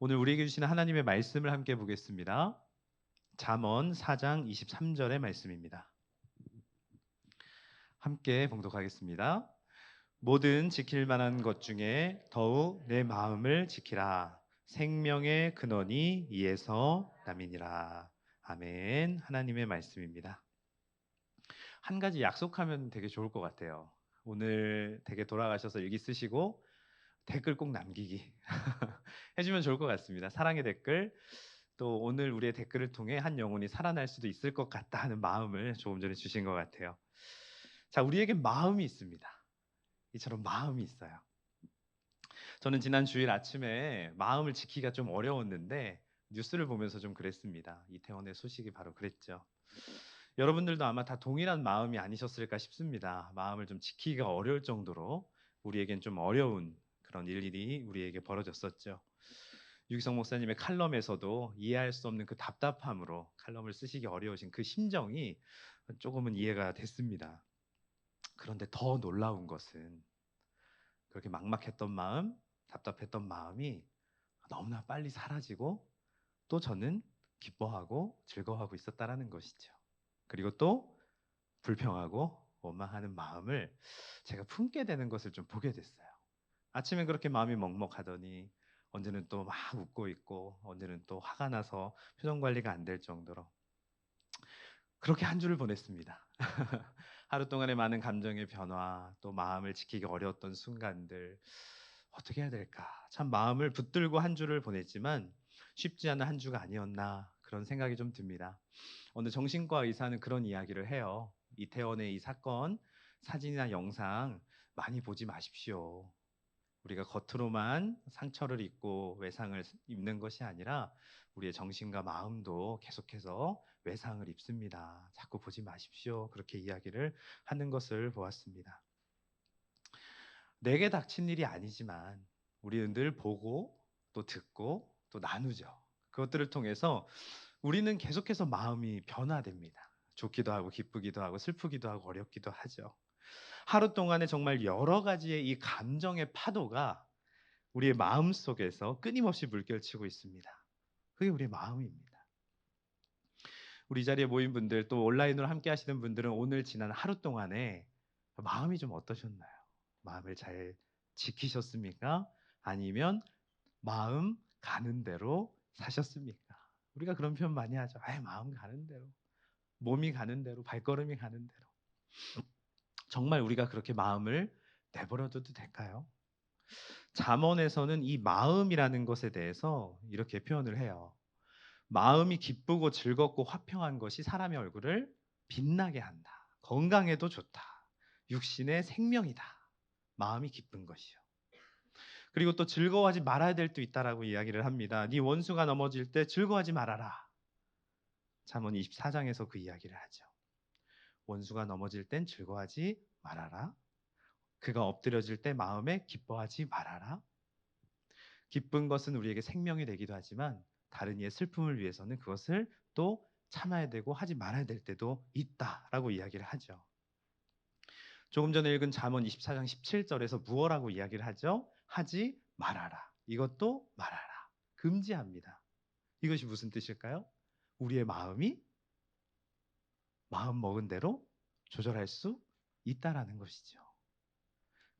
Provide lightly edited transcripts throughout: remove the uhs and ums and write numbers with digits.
오늘 우리에게 주시는 하나님의 말씀을 함께 보겠습니다. 잠언 4장 23절의 말씀입니다. 함께 봉독하겠습니다. 모든 지킬 만한 것 중에 더욱 내 마음을 지키라. 생명의 근원이 이에서 남이니라. 아멘. 하나님의 말씀입니다. 한 가지 약속하면 되게 좋을 것 같아요. 오늘 댁에 돌아가셔서 일기 쓰시고 댓글 꼭 남기기 해주면 좋을 것 같습니다. 사랑의 댓글. 또 오늘 우리의 댓글을 통해 한 영혼이 살아날 수도 있을 것 같다 하는 마음을 조금 전에 주신 것 같아요. 자, 우리에게 마음이 있습니다. 이처럼 마음이 있어요. 저는 지난 주일 아침에 마음을 지키기가 좀 어려웠는데 뉴스를 보면서 좀 그랬습니다. 이태원의 소식이 바로 그랬죠. 여러분들도 아마 다 동일한 마음이 아니셨을까 싶습니다. 마음을 좀 지키기가 어려울 정도로 우리에겐 좀 어려운 그런 일들이 우리에게 벌어졌었죠. 유기성 목사님의 칼럼에서도 이해할 수 없는 그 답답함으로 칼럼을 쓰시기 어려우신 그 심정이 조금은 이해가 됐습니다. 그런데 더 놀라운 것은 그렇게 막막했던 마음, 답답했던 마음이 너무나 빨리 사라지고 또 저는 기뻐하고 즐거워하고 있었다라는 것이죠. 그리고 또 불평하고 원망하는 마음을 제가 품게 되는 것을 좀 보게 됐어요. 아침엔 그렇게 마음이 먹먹하더니 언제는 또 막 웃고 있고 언제는 또 화가 나서 표정 관리가 안 될 정도로 그렇게 한 주를 보냈습니다. 하루 동안의 많은 감정의 변화, 또 마음을 지키기 어려웠던 순간들 어떻게 해야 될까? 참 마음을 붙들고 한 주를 보냈지만 쉽지 않은 한 주가 아니었나 그런 생각이 좀 듭니다. 어느 정신과 의사는 그런 이야기를 해요. 이태원의 이 사건 사진이나 영상 많이 보지 마십시오. 우리가 겉으로만 상처를 입고 외상을 입는 것이 아니라 우리의 정신과 마음도 계속해서 외상을 입습니다. 자꾸 보지 마십시오. 그렇게 이야기를 하는 것을 보았습니다. 내게 닥친 일이 아니지만 우리는 늘 보고 또 듣고 또 나누죠. 그것들을 통해서 우리는 계속해서 마음이 변화됩니다. 좋기도 하고 기쁘기도 하고 슬프기도 하고 어렵기도 하죠. 하루 동안에 정말 여러 가지의 이 감정의 파도가 우리의 마음 속에서 끊임없이 물결치고 있습니다. 그게 우리의 마음입니다. 우리 자리에 모인 분들 또 온라인으로 함께 하시는 분들은 오늘 지난 하루 동안에 마음이 좀 어떠셨나요? 마음을 잘 지키셨습니까? 아니면 마음 가는 대로 사셨습니까? 우리가 그런 표현 많이 하죠. 마음 가는 대로, 몸이 가는 대로, 발걸음이 가는 대로. 정말 우리가 그렇게 마음을 내버려둬도 될까요? 잠언에서는 이 마음이라는 것에 대해서 이렇게 표현을 해요. 마음이 기쁘고 즐겁고 화평한 것이 사람의 얼굴을 빛나게 한다. 건강에도 좋다. 육신의 생명이다. 마음이 기쁜 것이요. 그리고 또 즐거워하지 말아야 될 때 있다라고 이야기를 합니다. 네 원수가 넘어질 때 즐거워하지 말아라. 잠언 24장에서 그 이야기를 하죠. 원수가 넘어질 땐 즐거워하지 말아라. 그가 엎드려질 때 마음에 기뻐하지 말아라. 기쁜 것은 우리에게 생명이 되기도 하지만 다른 이의 슬픔을 위해서는 그것을 또 참아야 되고 하지 말아야 될 때도 있다라고 이야기를 하죠. 조금 전에 읽은 잠언 24장 17절에서 무엇라고 이야기를 하죠? 하지 말아라. 이것도 말아라. 금지합니다. 이것이 무슨 뜻일까요? 우리의 마음이 마음 먹은 대로 조절할 수 있다라는 것이죠.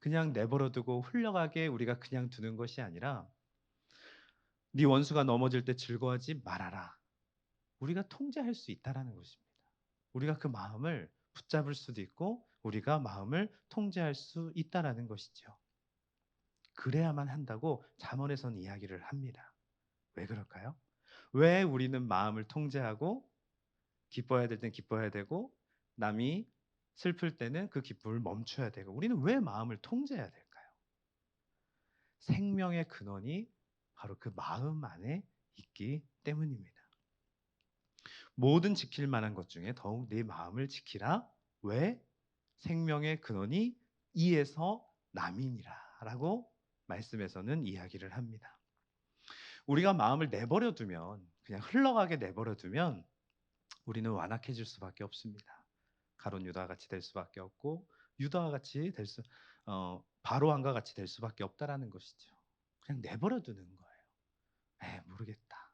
그냥 내버려 두고 흘러가게 우리가 그냥 두는 것이 아니라 네 원수가 넘어질 때 즐거워하지 말아라. 우리가 통제할 수 있다라는 것입니다. 우리가 그 마음을 붙잡을 수도 있고 우리가 마음을 통제할 수 있다라는 것이죠. 그래야만 한다고 잠언에서는 이야기를 합니다. 왜 그럴까요? 왜 우리는 마음을 통제하고 기뻐해야 될 땐 기뻐해야 되고 남이 슬플 때는 그 기쁨을 멈춰야 되고 우리는 왜 마음을 통제해야 될까요? 생명의 근원이 바로 그 마음 안에 있기 때문입니다. 모든 지킬 만한 것 중에 더욱 내 마음을 지키라. 왜? 생명의 근원이 이에서 남이니라 라고 말씀에서는 이야기를 합니다. 우리가 마음을 내버려 두면 그냥 흘러가게 내버려 두면 우리는 완악해질 수밖에 없습니다. 가룟 유다와 같이 될 수밖에 없고 유다와 같이 바로왕과 같이 될 수밖에 없다라는 것이죠. 그냥 내버려 두는 거예요. 모르겠다.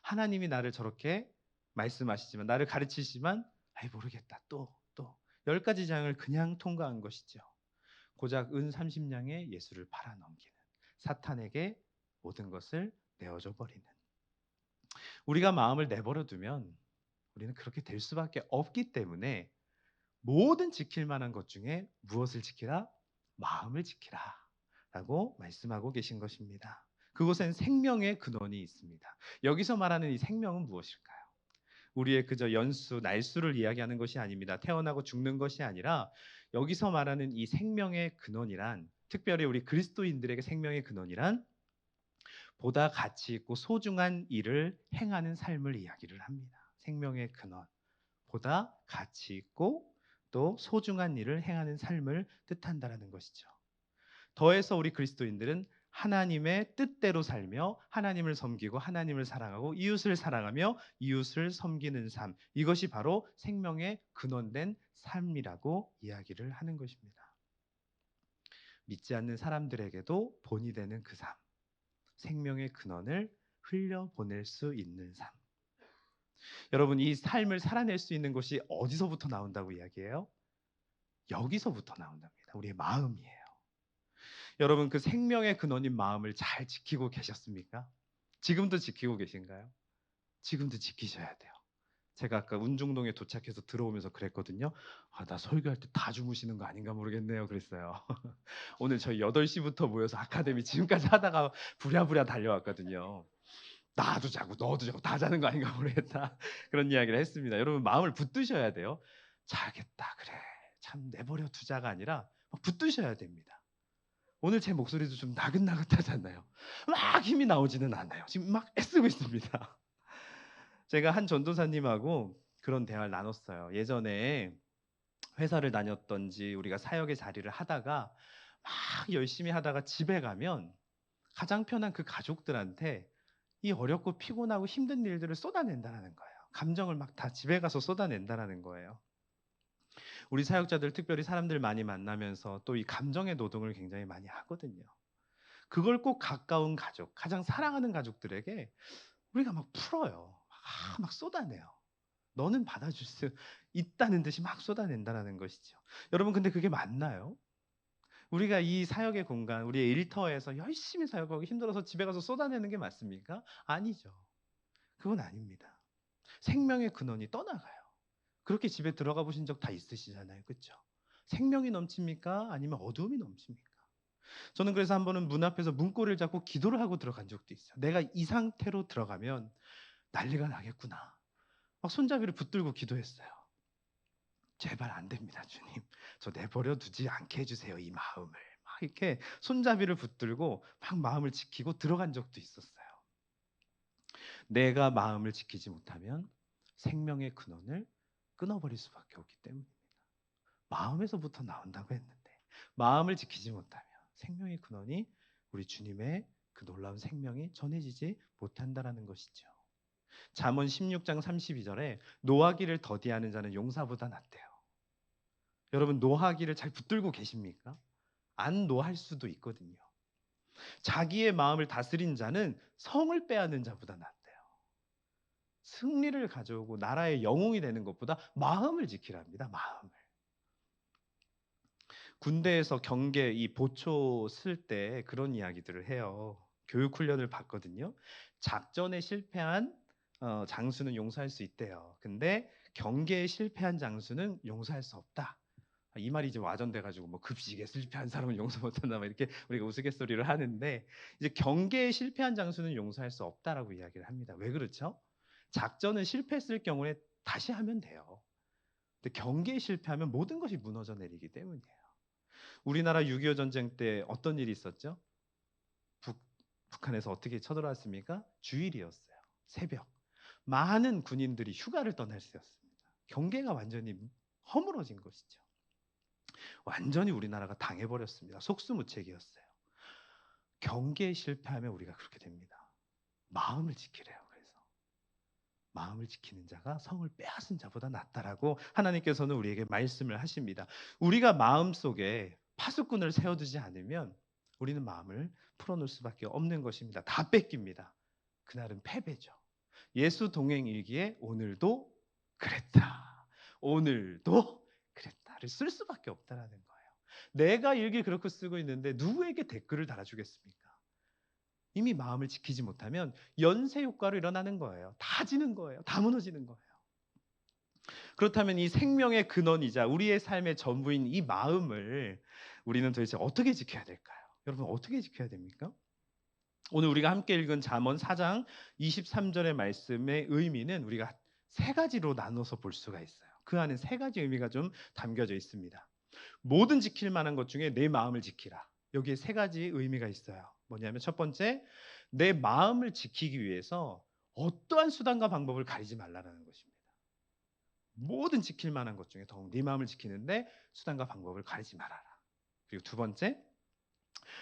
하나님이 나를 저렇게 말씀하시지만, 나를 가르치시지만 모르겠다. 또 10가지 장을 그냥 통과한 것이죠. 고작 은 30냥에 예수를 팔아넘기는, 사탄에게 모든 것을 내어줘 버리는. 우리가 마음을 내버려 두면 우리는 그렇게 될 수밖에 없기 때문에 모든 지킬 만한 것 중에 무엇을 지키라? 마음을 지키라 라고 말씀하고 계신 것입니다. 그곳엔 생명의 근원이 있습니다. 여기서 말하는 이 생명은 무엇일까요? 우리의 그저 연수, 날수를 이야기하는 것이 아닙니다. 태어나고 죽는 것이 아니라 여기서 말하는 이 생명의 근원이란, 특별히 우리 그리스도인들에게 생명의 근원이란 보다 가치 있고 소중한 일을 행하는 삶을 이야기를 합니다. 생명의 근원, 보다 가치 있고 또 소중한 일을 행하는 삶을 뜻한다라는 것이죠. 더해서 우리 그리스도인들은 하나님의 뜻대로 살며 하나님을 섬기고 하나님을 사랑하고 이웃을 사랑하며 이웃을 섬기는 삶, 이것이 바로 생명의 근원된 삶이라고 이야기를 하는 것입니다. 믿지 않는 사람들에게도 본이 되는 그 삶, 생명의 근원을 흘려보낼 수 있는 삶. 여러분, 이 삶을 살아낼 수 있는 것이 어디서부터 나온다고 이야기해요? 여기서부터 나온답니다. 우리의 마음이에요. 여러분, 그 생명의 근원인 마음을 잘 지키고 계셨습니까? 지금도 지키고 계신가요? 지금도 지키셔야 돼요. 제가 아까 운중동에 도착해서 들어오면서 그랬거든요. 나 설교할 때 다 주무시는 거 아닌가 모르겠네요. 그랬어요. 오늘 저희 8시부터 모여서 아카데미 지금까지 하다가 부랴부랴 달려왔거든요. 나도 자고 너도 자고 다 자는 거 아닌가 모르겠다. 그런 이야기를 했습니다. 여러분, 마음을 붙드셔야 돼요. 자겠다, 그래. 참 내버려 두자가 아니라 붙드셔야 됩니다. 오늘 제 목소리도 좀 나긋나긋하잖아요. 막 힘이 나오지는 않아요. 지금 막 애쓰고 있습니다. 제가 한 전도사님하고 그런 대화를 나눴어요. 예전에 회사를 다녔던지 우리가 사역의 자리를 하다가 막 열심히 하다가 집에 가면 가장 편한 그 가족들한테 이 어렵고 피곤하고 힘든 일들을 쏟아낸다는 거예요. 감정을 막 다 집에 가서 쏟아낸다는 거예요. 우리 사역자들, 특별히 사람들 많이 만나면서 또 이 감정의 노동을 굉장히 많이 하거든요. 그걸 꼭 가까운 가족, 가장 사랑하는 가족들에게 우리가 막 풀어요. 막 쏟아내요. 너는 받아줄 수 있다는 듯이 막 쏟아낸다는 것이죠. 여러분, 근데 그게 맞나요? 우리가 이 사역의 공간, 우리의 일터에서 열심히 사역하고 힘들어서 집에 가서 쏟아내는 게 맞습니까? 아니죠. 그건 아닙니다. 생명의 근원이 떠나가요. 그렇게 집에 들어가 보신 적 다 있으시잖아요. 그렇죠? 생명이 넘칩니까? 아니면 어두움이 넘칩니까? 저는 그래서 한 번은 문 앞에서 문고리를 잡고 기도를 하고 들어간 적도 있어요. 내가 이 상태로 들어가면 난리가 나겠구나. 막 손잡이를 붙들고 기도했어요. 제발 안 됩니다, 주님. 저 내버려 두지 않게 해주세요, 이 마음을. 막 이렇게 손잡이를 붙들고 막 마음을 지키고 들어간 적도 있었어요. 내가 마음을 지키지 못하면 생명의 근원을 끊어버릴 수밖에 없기 때문입니다. 마음에서부터 나온다고 했는데 마음을 지키지 못하면 생명의 근원이, 우리 주님의 그 놀라운 생명이 전해지지 못한다라는 것이죠. 잠언 16장 32절에 노하기를 더디하는 자는 용사보다 낫대요. 여러분, 노하기를 잘 붙들고 계십니까? 안 노할 수도 있거든요. 자기의 마음을 다스린 자는 성을 빼앗는 자보다 낫대요. 승리를 가져오고 나라의 영웅이 되는 것보다 마음을 지키랍니다. 마음을. 군대에서 경계 이 보초 쓸 때 그런 이야기들을 해요. 교육 훈련을 받거든요. 작전에 실패한 장수는 용서할 수 있대요. 근데 경계에 실패한 장수는 용서할 수 없다. 이 말이 이제 와전돼가지고 뭐 급식에 실패한 사람은 용서 못한다, 막 이렇게 우리가 우스갯소리를 하는데, 이제 경계에 실패한 장수는 용서할 수 없다라고 이야기를 합니다. 왜 그렇죠? 작전은 실패했을 경우에 다시 하면 돼요. 근데 경계에 실패하면 모든 것이 무너져 내리기 때문이에요. 우리나라 6.25 전쟁 때 어떤 일이 있었죠? 북한에서 어떻게 쳐들어왔습니까? 주일이었어요. 새벽. 많은 군인들이 휴가를 떠날 때였습니다. 경계가 완전히 허물어진 것이죠. 완전히 우리나라가 당해버렸습니다. 속수무책이었어요. 경계에 실패하면 우리가 그렇게 됩니다. 마음을 지키래요. 그래서 마음을 지키는 자가 성을 빼앗은 자보다 낫다라고 하나님께서는 우리에게 말씀을 하십니다. 우리가 마음속에 파수꾼을 세워두지 않으면 우리는 마음을 풀어놓을 수밖에 없는 것입니다. 다 뺏깁니다. 그날은 패배죠. 예수 동행일기에 오늘도 그랬다. 오늘도 그랬다를 쓸 수밖에 없다라는 거예요. 내가 일기 그렇게 쓰고 있는데 누구에게 댓글을 달아주겠습니까? 이미 마음을 지키지 못하면 연쇄 효과로 일어나는 거예요. 다 지는 거예요. 다 무너지는 거예요. 그렇다면 이 생명의 근원이자 우리의 삶의 전부인 이 마음을 우리는 도대체 어떻게 지켜야 될까요? 여러분 어떻게 지켜야 됩니까? 오늘 우리가 함께 읽은 잠언 4장 23절의 말씀의 의미는 우리가 세 가지로 나눠서 볼 수가 있어요. 그 안에 세 가지 의미가 좀 담겨져 있습니다. 모든 지킬 만한 것 중에 내 마음을 지키라. 여기에 세 가지 의미가 있어요. 뭐냐면 첫 번째, 내 마음을 지키기 위해서 어떠한 수단과 방법을 가리지 말라라는 것입니다. 모든 지킬 만한 것 중에 더욱 네 마음을 지키는데 수단과 방법을 가리지 말아라. 그리고 두 번째,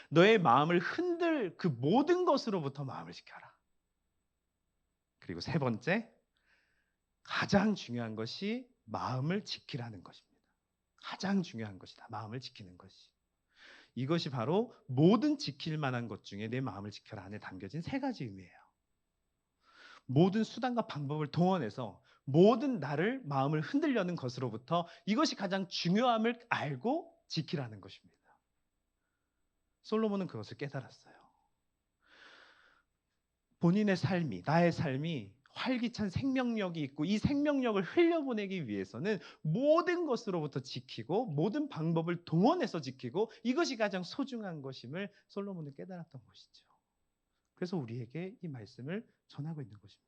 너의 마음을 흔들 그 모든 것으로부터 마음을 지켜라. 그리고 세 번째, 가장 중요한 것이 마음을 지키라는 것입니다. 가장 중요한 것이다. 마음을 지키는 것이. 이것이 바로 모든 지킬 만한 것 중에 내 마음을 지켜라 안에 담겨진 세 가지 의미예요. 모든 수단과 방법을 동원해서 모든 나를 마음을 흔들려는 것으로부터 이것이 가장 중요함을 알고 지키라는 것입니다. 솔로몬은 그것을 깨달았어요. 본인의 삶이, 나의 삶이 활기찬 생명력이 있고 이 생명력을 흘려보내기 위해서는 모든 것으로부터 지키고 모든 방법을 동원해서 지키고 이것이 가장 소중한 것임을 솔로몬은 깨달았던 것이죠. 그래서 우리에게 이 말씀을 전하고 있는 것입니다.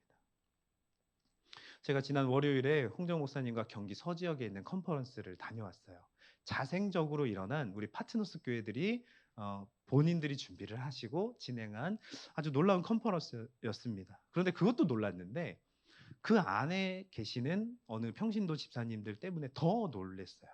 제가 지난 월요일에 홍정 목사님과 경기 서지역에 있는 컨퍼런스를 다녀왔어요. 자생적으로 일어난 우리 파트너스 교회들이 본인들이 준비를 하시고 진행한 아주 놀라운 컨퍼런스였습니다. 그런데 그것도 놀랐는데 그 안에 계시는 어느 평신도 집사님들 때문에 더 놀랐어요.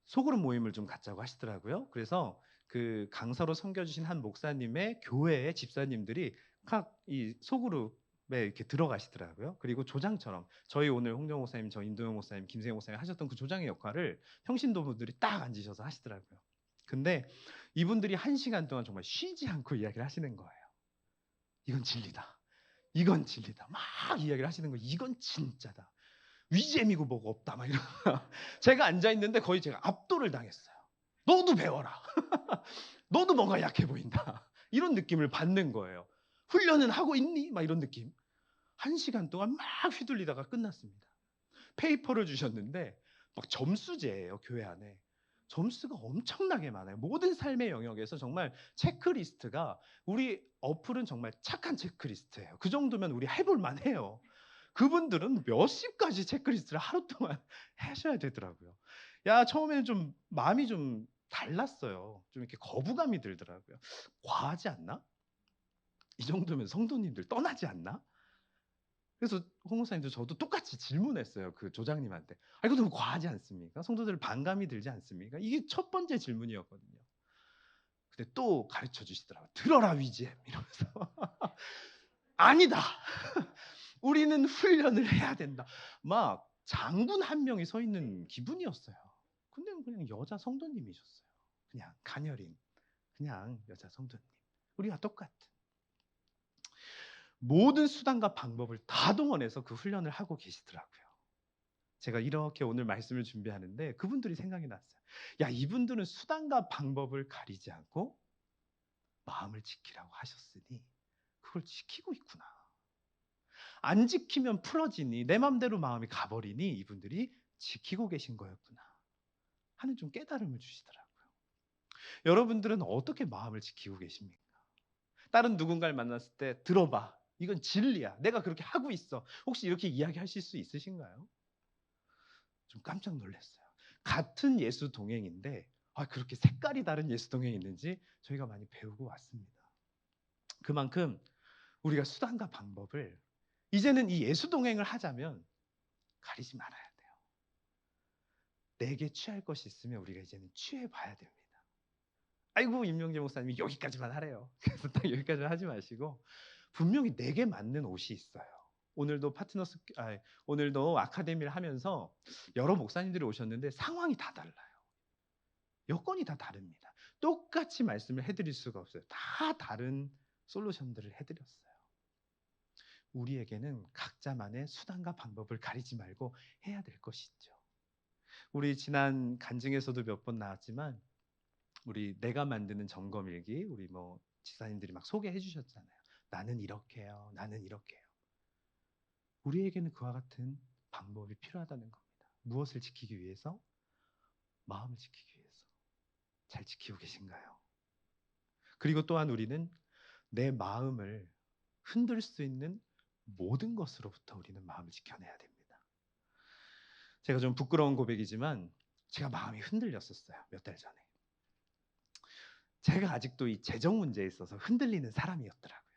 소그룹 모임을 좀 갖자고 하시더라고요. 그래서 그 강사로 섬겨주신 한 목사님의 교회의 집사님들이 각 이 소그룹에 이렇게 들어가시더라고요. 그리고 조장처럼 저희 오늘 홍정 목사님, 저 인도영 목사님, 김세영 목사님 하셨던 그 조장의 역할을 평신도 분들이 딱 앉으셔서 하시더라고요. 근데 이분들이 1시간 동안 정말 쉬지 않고 이야기를 하시는 거예요. 이건 진리다. 이건 진리다. 막 이야기를 하시는 거예요. 이건 진짜다. 위잼이고 뭐가 없다. 막 이런. 제가 앉아있는데 거의 제가 압도를 당했어요. 너도 배워라. 너도 뭔가 약해 보인다. 이런 느낌을 받는 거예요. 훈련은 하고 있니? 막 이런 느낌. 1시간 동안 막 휘둘리다가 끝났습니다. 페이퍼를 주셨는데 막 점수제예요. 교회 안에. 점수가 엄청나게 많아요. 모든 삶의 영역에서 정말 체크리스트가 우리 어플은 정말 착한 체크리스트예요. 그 정도면 우리 해볼 만해요. 그분들은 몇십 가지 체크리스트를 하루 동안 하셔야 되더라고요. 야, 처음에는 좀 마음이 좀 달랐어요. 좀 이렇게 거부감이 들더라고요. 과하지 않나? 이 정도면 성도님들 떠나지 않나? 그래서 홍 목사님도 저도 똑같이 질문했어요. 그 조장님한테. 아, 이거 너무 과하지 않습니까? 성도들 반감이 들지 않습니까? 이게 첫 번째 질문이었거든요. 근데 또 가르쳐 주시더라고요. 들어라 위지엠 이러면서. 아니다. 우리는 훈련을 해야 된다. 막 장군 한 명이 서 있는 기분이었어요. 근데 그냥 여자 성도님이셨어요. 그냥 가녀린 그냥 여자 성도님. 우리와 똑같은. 모든 수단과 방법을 다 동원해서 그 훈련을 하고 계시더라고요. 제가 이렇게 오늘 말씀을 준비하는데 그분들이 생각이 났어요. 야, 이분들은 수단과 방법을 가리지 않고 마음을 지키라고 하셨으니 그걸 지키고 있구나. 안 지키면 풀어지니 내 맘대로 마음이 가버리니 이분들이 지키고 계신 거였구나 하는 좀 깨달음을 주시더라고요. 여러분들은 어떻게 마음을 지키고 계십니까? 다른 누군가를 만났을 때 들어봐. 이건 진리야. 내가 그렇게 하고 있어. 혹시 이렇게 이야기하실 수 있으신가요? 좀 깜짝 놀랐어요. 같은 예수 동행인데 그렇게 색깔이 다른 예수 동행이 있는지 저희가 많이 배우고 왔습니다. 그만큼 우리가 수단과 방법을 이제는 이 예수 동행을 하자면 가리지 말아야 돼요. 내게 취할 것이 있으면 우리가 이제는 취해봐야 됩니다. 아이고 임명재 목사님이 여기까지만 하래요. 그래서 딱 여기까지만 하지 마시고 분명히 내게 맞는 옷이 있어요. 오늘도 아카데미를 하면서 여러 목사님들이 오셨는데 상황이 다 달라요. 여건이 다 다릅니다. 똑같이 말씀을 해드릴 수가 없어요. 다 다른 솔루션들을 해드렸어요. 우리에게는 각자만의 수단과 방법을 가리지 말고 해야 될 것이 있죠. 우리 지난 간증에서도 몇 번 나왔지만 우리 내가 만드는 점검일기 우리 지사님들이 막 소개해 주셨잖아요. 나는 이렇게 해요. 나는 이렇게 해요. 우리에게는 그와 같은 방법이 필요하다는 겁니다. 무엇을 지키기 위해서? 마음을 지키기 위해서. 잘 지키고 계신가요? 그리고 또한 우리는 내 마음을 흔들 수 있는 모든 것으로부터 우리는 마음을 지켜내야 됩니다. 제가 좀 부끄러운 고백이지만 제가 마음이 흔들렸었어요. 몇 달 전에. 제가 아직도 이 재정 문제에 있어서 흔들리는 사람이었더라고요.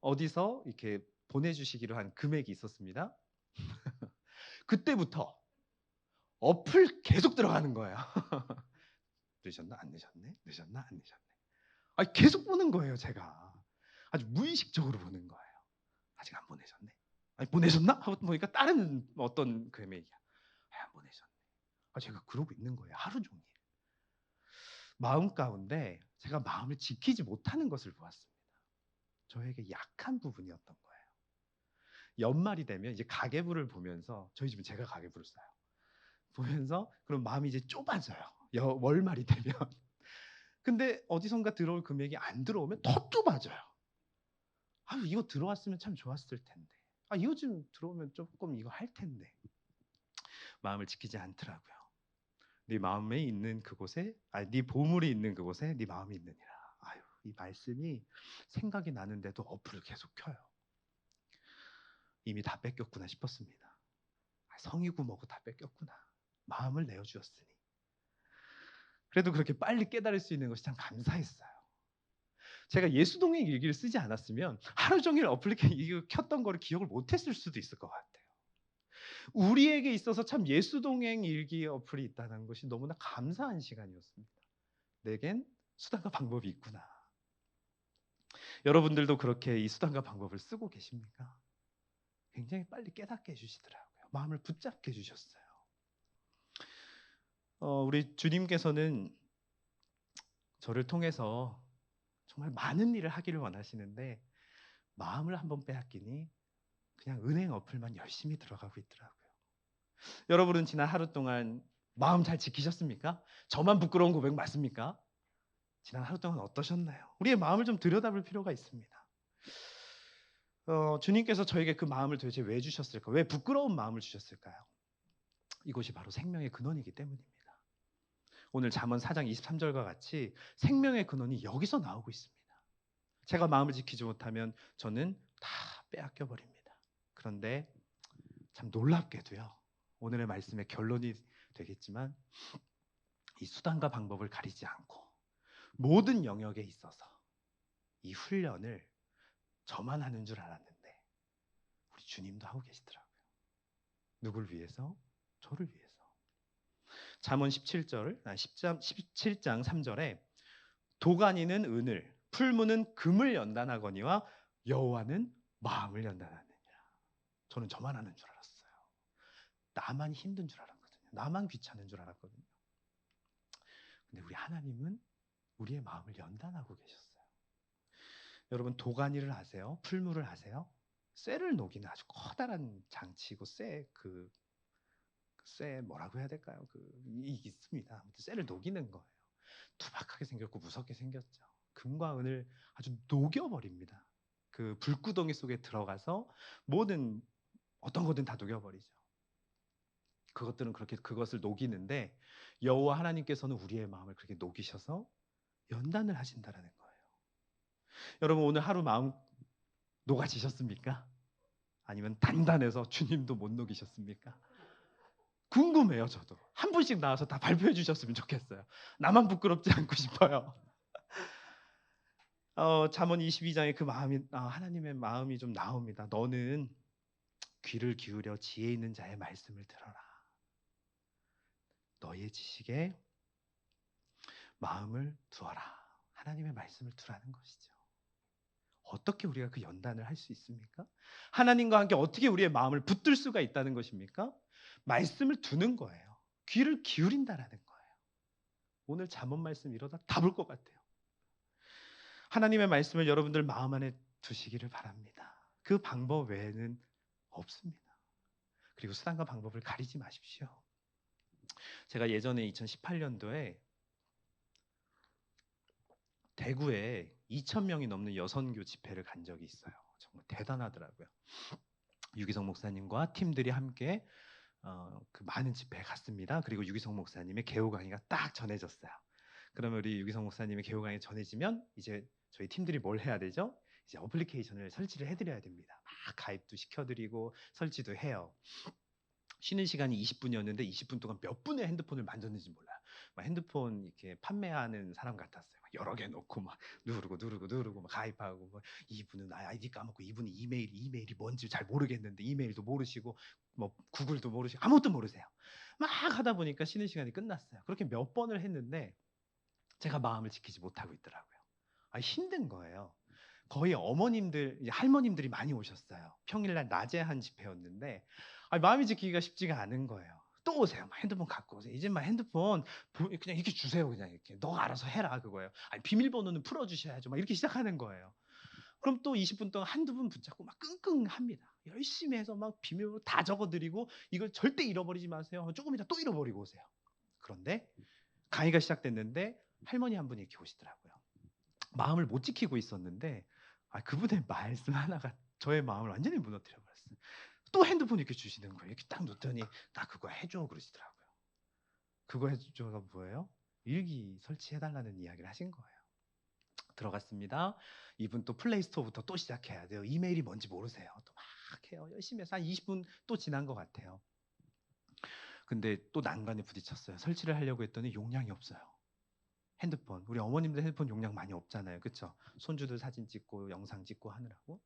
어디서 이렇게 보내주시기로 한 금액이 있었습니다. 그때부터 어플 계속 들어가는 거예요. 늦었나? 안 늦었네? 늦었나? 안 늦었네? 아니, 계속 보는 거예요, 제가. 아주 무의식적으로 보는 거예요. 아직 안 보내셨네? 아니, 보내셨나? 하고 보니까 다른 어떤 금액이야. 안 보내셨네. 제가 그러고 있는 거예요, 하루 종일. 마음 가운데 제가 마음을 지키지 못하는 것을 보았습니다. 저에게 약한 부분이었던 거예요. 연말이 되면 이제 가계부를 보면서, 저희 집은 제가 가계부를 써요. 보면서 그럼 마음이 이제 좁아져요. 월말이 되면. 근데 어디선가 들어올 금액이 안 들어오면 더 좁아져요. 이거 들어왔으면 참 좋았을 텐데. 이거 좀 들어오면 조금 이거 할 텐데. 마음을 지키지 않더라고요. 네 마음에 있는 그곳에, 네 보물이 있는 그곳에 네 마음이 있느니라. 이 말씀이 생각이 나는데도 어플을 계속 켜요. 이미 다 뺏겼구나 싶었습니다. 성이고 뭐고 다 뺏겼구나. 마음을 내어주었으니. 그래도 그렇게 빨리 깨달을 수 있는 것이 참 감사했어요. 제가 예수동행 일기를 쓰지 않았으면 하루 종일 어플리케이션 이거 켰던 거를 기억을 못했을 수도 있을 것 같아요. 우리에게 있어서 참 예수동행 일기 어플이 있다는 것이 너무나 감사한 시간이었습니다. 내겐 수단과 방법이 있구나. 여러분들도 그렇게 이 수단과 방법을 쓰고 계십니까? 굉장히 빨리 깨닫게 해주시더라고요. 마음을 붙잡게 해주셨어요. 우리 주님께서는 저를 통해서 정말 많은 일을 하기를 원하시는데 마음을 한번 빼앗기니 그냥 은행 어플만 열심히 들어가고 있더라고요. 여러분은 지난 하루 동안 마음 잘 지키셨습니까? 저만 부끄러운 고백 맞습니까? 지난 하루 동안 어떠셨나요? 우리의 마음을 좀 들여다볼 필요가 있습니다. 주님께서 저에게 그 마음을 도대체 왜 주셨을까? 왜 부끄러운 마음을 주셨을까요? 이것이 바로 생명의 근원이기 때문입니다. 오늘 잠언 4장 23절과 같이 생명의 근원이 여기서 나오고 있습니다. 제가 마음을 지키지 못하면 저는 다 빼앗겨 버립니다. 그런데 참 놀랍게도요. 오늘의 말씀의 결론이 되겠지만 이 수단과 방법을 가리지 않고 모든 영역에 있어서 이 훈련을 저만 하는 줄 알았는데 우리 주님도 하고 계시더라고요. 누굴 위해서? 저를 위해서. 잠언 17장 3절에 도가니는 은을, 풀무는 금을 연단하거니와 여호와는 마음을 연단하느니라. 저는 저만 하는 줄 알았어요. 나만 힘든 줄 알았거든요. 나만 귀찮은 줄 알았거든요. 근데 우리 하나님은 우리의 마음을 연단하고 계셨어요. 여러분 도가니를 아세요? 풀무를 아세요? 쇠를 녹이는 아주 커다란 장치고 쇠 뭐라고 해야 될까요? 있습니다. 아무튼 쇠를 녹이는 거예요. 투박하게 생겼고 무섭게 생겼죠. 금과 은을 아주 녹여버립니다. 그 불구덩이 속에 들어가서 모든 어떤 거든 다 녹여버리죠. 그것들은 그렇게 그것을 녹이는데 여호와 하나님께서는 우리의 마음을 그렇게 녹이셔서 연단을 하신다라는 거예요. 여러분 오늘 하루 마음 녹아지셨습니까? 아니면 단단해서 주님도 못 녹이셨습니까? 궁금해요. 저도 한 분씩 나와서 다 발표해 주셨으면 좋겠어요. 나만 부끄럽지 않고 싶어요. 잠언 22장에 그 마음이 하나님의 마음이 좀 나옵니다. 너는 귀를 기울여 지혜 있는 자의 말씀을 들어라. 너의 지식에 마음을 두어라. 하나님의 말씀을 두라는 것이죠. 어떻게 우리가 그 연단을 할 수 있습니까? 하나님과 함께 어떻게 우리의 마음을 붙들 수가 있다는 것입니까? 말씀을 두는 거예요. 귀를 기울인다라는 거예요. 오늘 잠언 말씀 이러다 다 볼 것 같아요. 하나님의 말씀을 여러분들 마음 안에 두시기를 바랍니다. 그 방법 외에는 없습니다. 그리고 수단과 방법을 가리지 마십시오. 제가 예전에 2018년도에 대구에 2,000명이 넘는 여선교 집회를 간 적이 있어요. 정말 대단하더라고요. 유기성 목사님과 팀들이 함께 그 많은 집회에 갔습니다. 그리고 유기성 목사님의 개호 강의가 딱 전해졌어요. 그러면 우리 유기성 목사님의 개호 강의 전해지면 이제 저희 팀들이 뭘 해야 되죠? 이제 어플리케이션을 설치를 해드려야 됩니다. 막 가입도 시켜드리고 설치도 해요. 쉬는 시간이 20분이었는데 20분 동안 몇 분의 핸드폰을 만졌는지 몰라요. 막 핸드폰 이렇게 판매하는 사람 같았어요. 막 여러 개 놓고 막 누르고 막 가입하고 뭐 이분은 아이디 까먹고 이분은 이메일이 뭔지 잘 모르겠는데 이메일도 모르시고 뭐 구글도 모르시고 아무것도 모르세요. 막 하다 보니까 쉬는 시간이 끝났어요. 그렇게 몇 번을 했는데 제가 마음을 지키지 못하고 있더라고요. 힘든 거예요. 거의 어머님들, 이제 할머님들이 많이 오셨어요. 평일날 낮에 한 집회였는데 마음이 지키기가 쉽지가 않은 거예요. 또 오세요. 막 핸드폰 갖고 오세요. 이제 막 핸드폰 그냥 이렇게 주세요. 그냥 이렇게 너가 알아서 해라 그거예요. 비밀번호는 풀어주셔야죠. 막 이렇게 시작하는 거예요. 그럼 또 20분 동안 한두 분 붙잡고 막 끙끙합니다. 열심히 해서 막 비밀번호 다 적어드리고 이걸 절대 잃어버리지 마세요. 조금 이따 또 잃어버리고 오세요. 그런데 강의가 시작됐는데 할머니 한 분이 이렇게 오시더라고요. 마음을 못 지키고 있었는데 그분의 말씀 하나가 저의 마음을 완전히 무너뜨려 버렸어요. 또 핸드폰 이렇게 주시는 거예요. 이렇게 딱 놓더니 나 그거 해줘 그러시더라고요. 그거 해줘가 뭐예요? 일기 설치해달라는 이야기를 하신 거예요. 들어갔습니다. 이분 또 플레이스토어부터 또 시작해야 돼요. 이메일이 뭔지 모르세요. 또 막 해요. 열심히 해서 한 20분 또 지난 것 같아요. 근데 또 난간에 부딪혔어요. 설치를 하려고 했더니 용량이 없어요. 핸드폰, 우리 어머님들 핸드폰 용량 많이 없잖아요. 그렇죠? 손주들 사진 찍고 영상 찍고 하느라고.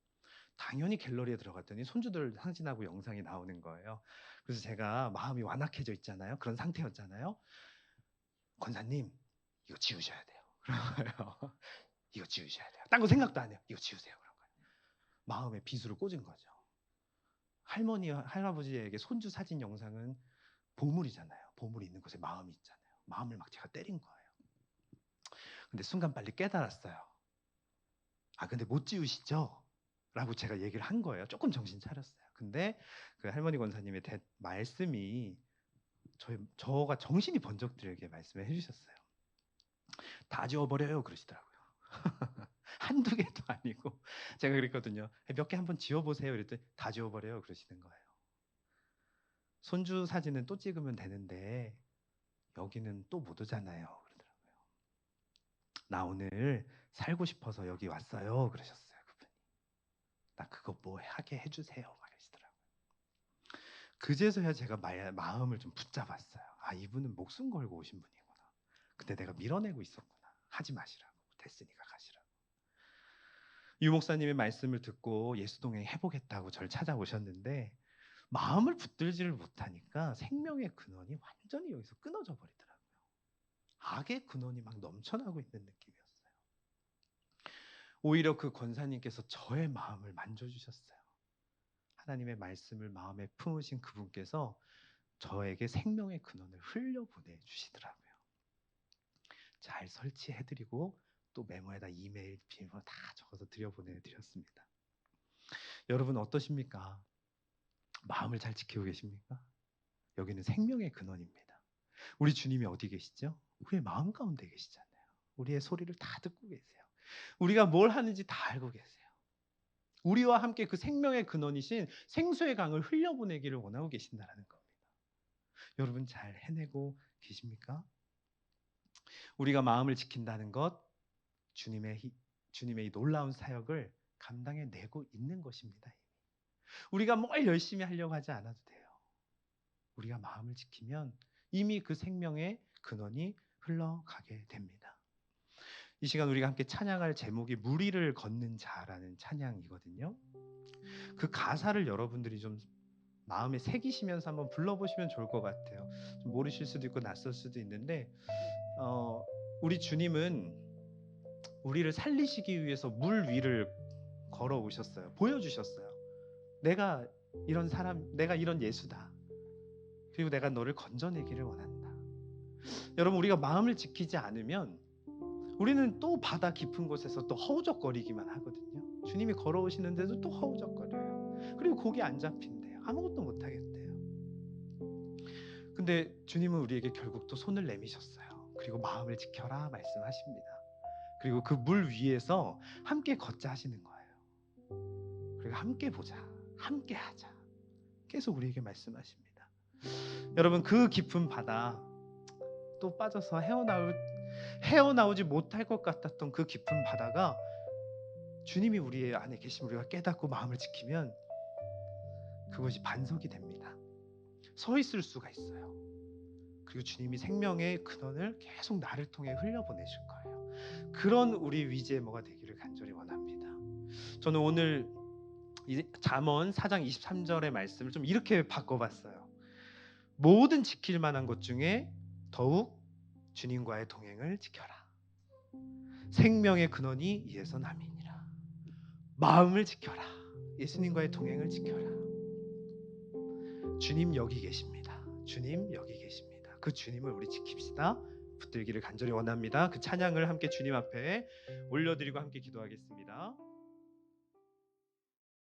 당연히 갤러리에 들어갔더니 손주들 사진하고 영상이 나오는 거예요. 그래서 제가 마음이 완악해져 있잖아요. 그런 상태였잖아요. 권사님, 이거 지우셔야 돼요. 그런 거예요. 이거 지우셔야 돼요. 딴 거 생각도 안 해요. 이거 지우세요. 그런 거예요. 마음에 비수를 꽂은 거죠. 할머니, 할아버지에게 손주 사진 영상은 보물이잖아요. 보물이 있는 곳에 마음이 있잖아요. 마음을 막 제가 때린 거예요. 근데 순간 빨리 깨달았어요. 근데 못 지우시죠? 라고 제가 얘기를 한 거예요. 조금 정신 차렸어요. 근데 그 할머니 권사님의 말씀이 저가 정신이 번쩍 들게 말씀을 해주셨어요. 다 지워버려요 그러시더라고요. 한두 개도 아니고 제가 그랬거든요. 몇 개 한번 지워보세요. 그랬더니 다 지워버려요 그러시는 거예요. 손주 사진은 또 찍으면 되는데 여기는 또 못 오잖아요 그러더라고요. 나 오늘 살고 싶어서 여기 왔어요 그러셨어요. 그분이. 나 그거 뭐 하게 해주세요 말하시더라고요. 그제서야 제가 마음을 좀 붙잡았어요. 이분은 목숨 걸고 오신 분이구나. 근데 내가 밀어내고 있었구나. 하지 마시라고. 됐으니까 가시라고. 유 목사님의 말씀을 듣고 예수동행 해보겠다고 저를 찾아오셨는데 마음을 붙들지를 못하니까 생명의 근원이 완전히 여기서 끊어져 버리더라고요. 악의 근원이 막 넘쳐나고 있는 느낌이었어요. 오히려 그 권사님께서 저의 마음을 만져주셨어요. 하나님의 말씀을 마음에 품으신 그분께서 저에게 생명의 근원을 흘려보내 주시더라고요. 잘 설치해드리고 또 메모에다 이메일, 비밀번호 다 적어서 보내드렸습니다. 여러분 어떠십니까? 마음을 잘 지키고 계십니까? 여기는 생명의 근원입니다. 우리 주님이 어디 계시죠? 우리의 마음 가운데 계시잖아요. 우리의 소리를 다 듣고 계세요. 우리가 뭘 하는지 다 알고 계세요. 우리와 함께 그 생명의 근원이신 생수의 강을 흘려보내기를 원하고 계신다는 겁니다. 여러분 잘 해내고 계십니까? 우리가 마음을 지킨다는 것, 주님의 이 놀라운 사역을 감당해내고 있는 것입니다. 우리가 뭘 열심히 하려고 하지 않아도 돼요. 우리가 마음을 지키면 이미 그 생명의 근원이 흘러가게 됩니다. 이 시간 우리가 함께 찬양할 제목이 무리를 걷는 자라는 찬양이거든요. 그 가사를 여러분들이 좀 마음에 새기시면서 한번 불러보시면 좋을 것 같아요. 좀 모르실 수도 있고 낯설 수도 있는데 우리 주님은 우리를 살리시기 위해서 물 위를 걸어오셨어요. 보여주셨어요. 내가 이런 사람, 내가 이런 예수다. 그리고 내가 너를 건져내기를 원한다. 여러분 우리가 마음을 지키지 않으면 우리는 또 바다 깊은 곳에서 또 허우적거리기만 하거든요. 주님이 걸어오시는데도 또 허우적거려요. 그리고 고기 안 잡힌대요. 아무것도 못 하겠대요. 근데 주님은 우리에게 결국 또 손을 내미셨어요. 그리고 마음을 지켜라 말씀하십니다. 그리고 그 물 위에서 함께 걷자 하시는 거예요. 그리고 함께 보자, 함께 하자, 계속 우리에게 말씀하십니다. 여러분, 그 깊은 바다, 또 빠져서 헤어나오지 못할 것 같았던 그 깊은 바다가 주님이 우리 안에 계신 우리가 깨닫고 마음을 지키면 그것이 반석이 됩니다. 서 있을 수가 있어요. 그리고 주님이 생명의 근원을 계속 나를 통해 흘려보내실 거예요. 그런 우리 위제모가 되기를 간절히 원합니다. 저는 오늘 잠언 4장 23절의 말씀을 좀 이렇게 바꿔봤어요. 모든 지킬 만한 것 중에 더욱 주님과의 동행을 지켜라. 생명의 근원이 이에서 남이니라. 마음을 지켜라. 예수님과의 동행을 지켜라. 주님 여기 계십니다. 주님 여기 계십니다. 그 주님을 우리 지킵시다. 붙들기를 간절히 원합니다. 그 찬양을 함께 주님 앞에 올려드리고 함께 기도하겠습니다.